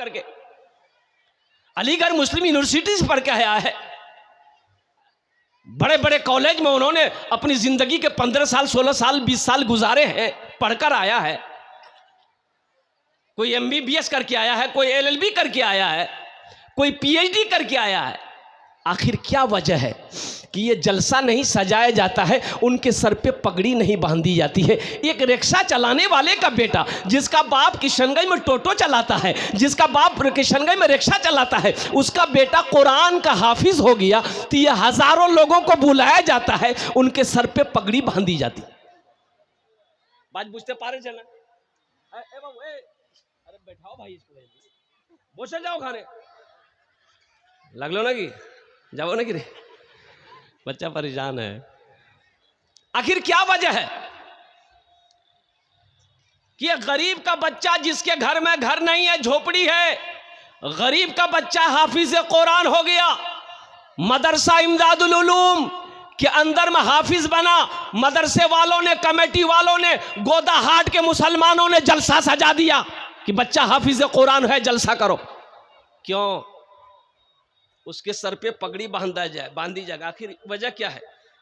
کر کے علی گڑھ مسلم یونیورسٹی سے پڑھ کے آیا ہے، بڑے بڑے کالج میں انہوں نے اپنی زندگی کے 15 سال 16 سال 20 سال گزارے ہیں، پڑھ کر آیا ہے، کوئی MBBS کر کے آیا ہے، کوئی LLB کر کے آیا ہے، کوئی PhD کر کے آیا ہے۔ آخر کیا وجہ ہے کہ یہ جلسہ نہیں سجایا جاتا ہے، ان کے سر پہ پگڑی نہیں باندھی جاتی ہے؟ ایک رکشہ چلانے والے کا بیٹا، جس کا باپ کشن گنج میں ٹوٹو چلاتا ہے، جس کا باپ کشن گنج میں رکشہ چلاتا ہے، اس کا بیٹا قرآن کا حافظ ہو گیا تو یہ ہزاروں لوگوں کو بلایا جاتا ہے، ان کے سر پہ پگڑی باندھی جاتی۔ بات بوجھتے پارے جنا ارے بیٹھاؤ بھائی، اس کو بوچھے جاؤ کھانے لگ لو نا کہ جاؤ نا کہ بچہ پریشان ہے۔ آخر کیا وجہ ہے کہ یہ غریب کا بچہ جس کے گھر میں گھر نہیں ہے، جھوپڑی ہے، غریب کا بچہ حافظ قرآن ہو گیا، مدرسہ امداد العلوم کے اندر میں حافظ بنا، مدرسے والوں نے، کمیٹی والوں نے، گودا ہاٹ کے مسلمانوں نے جلسہ سجا دیا کہ بچہ حافظ قرآن ہے، جلسہ کرو۔ کیوں؟ اس کے سر پہ پگڑی باندھی جائے گا۔ آخر وجہ کیا ہے؟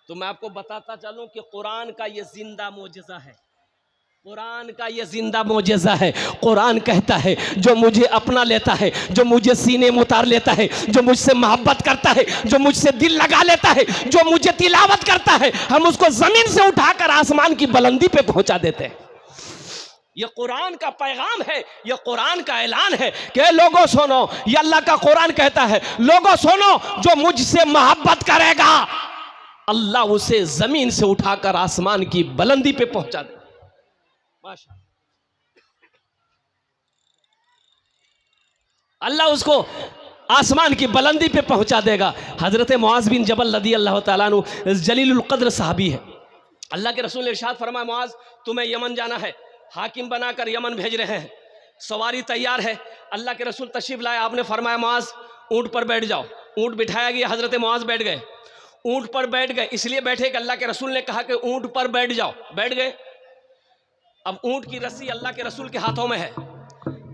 تو میں آپ کو بتاتا چلوں کہ قرآن کا یہ زندہ معجزہ ہے، قرآن کا یہ زندہ معجزہ ہے۔ قرآن کہتا ہے جو مجھے اپنا لیتا ہے، جو مجھے سینے میں اتار لیتا ہے، جو مجھ سے محبت کرتا ہے، جو مجھ سے دل لگا لیتا ہے، جو مجھے تلاوت کرتا ہے، ہم اس کو زمین سے اٹھا کر آسمان کی بلندی پہ پہنچا دیتے ہیں۔ یہ قرآن کا پیغام ہے، یہ قرآن کا اعلان ہے کہ لوگوں سنو، یہ اللہ کا قرآن کہتا ہے لوگوں سنو، جو مجھ سے محبت کرے گا اللہ اسے زمین سے اٹھا کر آسمان کی بلندی پہ پہنچا دے۔ ماشاءاللہ، اللہ اس کو آسمان کی بلندی پہ پہنچا دے گا۔ حضرت معاذ بن جبل رضی اللہ تعالیٰ عنہ جلیل القدر صحابی ہے، اللہ کے رسول نے ارشاد فرمایا معاذ تمہیں یمن جانا ہے، حاکم بنا کر یمن بھیج رہے ہیں، سواری تیار ہے۔ اللہ کے رسول تشریف لائے، آپ نے فرمایا معاذ اونٹ پر بیٹھ جاؤ۔ اونٹ بٹھایا گیا، حضرت معاذ بیٹھ گئے، اونٹ پر بیٹھ گئے، اس لیے بیٹھے کہ اللہ کے رسول نے کہا کہ اونٹ پر بیٹھ جاؤ، بیٹھ گئے۔ اب اونٹ کی رسی اللہ کے رسول کے ہاتھوں میں ہے،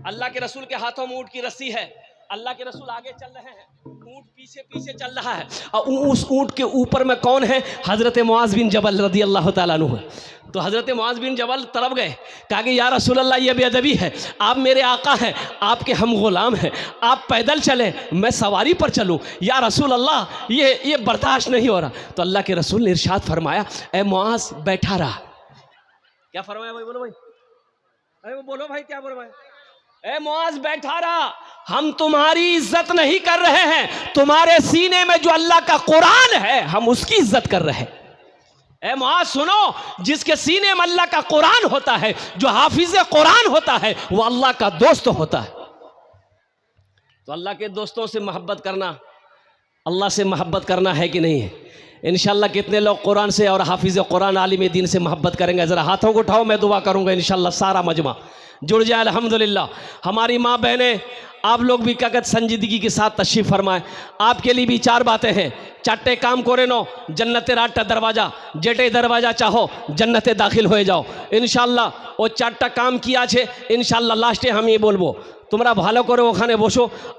اللہ کے رسول کے ہاتھوں میں اونٹ کی رسی ہے، اللہ کے رسول آگے چل رہے ہیں، اونٹ پیچھے پیچھے چل رہا ہے، اور اس اونٹ کے اوپر میں کون ہے؟ حضرت معاذ بن جبل رضی اللہ تعالیٰ عنہ۔ تو حضرت معاذ بن جبل طرف گئے، کہا کہ یا رسول اللہ یہ بے ادبی ہے، آپ میرے آقا ہیں، آپ کے ہم غلام ہیں، آپ پیدل چلیں میں سواری پر چلوں، یا رسول اللہ یہ برداشت نہیں ہو رہا۔ تو اللہ کے رسول نے ارشاد فرمایا اے معاذ بیٹھا رہا۔ کیا فرمایا بھائی؟ بولو بھائی، ارے بولو بھائی، کیا بولو بھائی؟ اے معاذ بیٹھا رہا، ہم تمہاری عزت نہیں کر رہے ہیں، تمہارے سینے میں جو اللہ کا قرآن ہے ہم اس کی عزت کر رہے ہیں۔ اے معاذ سنو، جس کے سینے میں اللہ کا قرآن ہوتا ہے، جو حافظ قرآن ہوتا ہے، وہ اللہ کا دوست ہوتا ہے۔ تو اللہ کے دوستوں سے محبت کرنا، اللہ سے محبت کرنا ہے کہ نہیں ہے؟ انشاءاللہ کتنے لوگ قرآن سے اور حافظ قرآن عالم دین سے محبت کریں گے؟ ذرا ہاتھوں کو اٹھاؤ، میں دعا کروں گا انشاءاللہ سارا مجمع جڑ جائے۔ الحمدللہ ہماری ماں بہنیں آپ لوگ بھی کیا کہتے سنجیدگی کے ساتھ تشریف فرمائیں۔ آپ کے لیے بھی 4 باتیں ہیں، چاٹے کام کرے نو جنت راٹا دروازہ، جیٹے دروازہ چاہو جنت داخل ہوئے جاؤ انشاءاللہ۔ وہ 4টা کام کیا چھے انشاءاللہ لاسٹে ہم یہ بولبو তোমরা ভালো করে ওখানে বসো,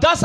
10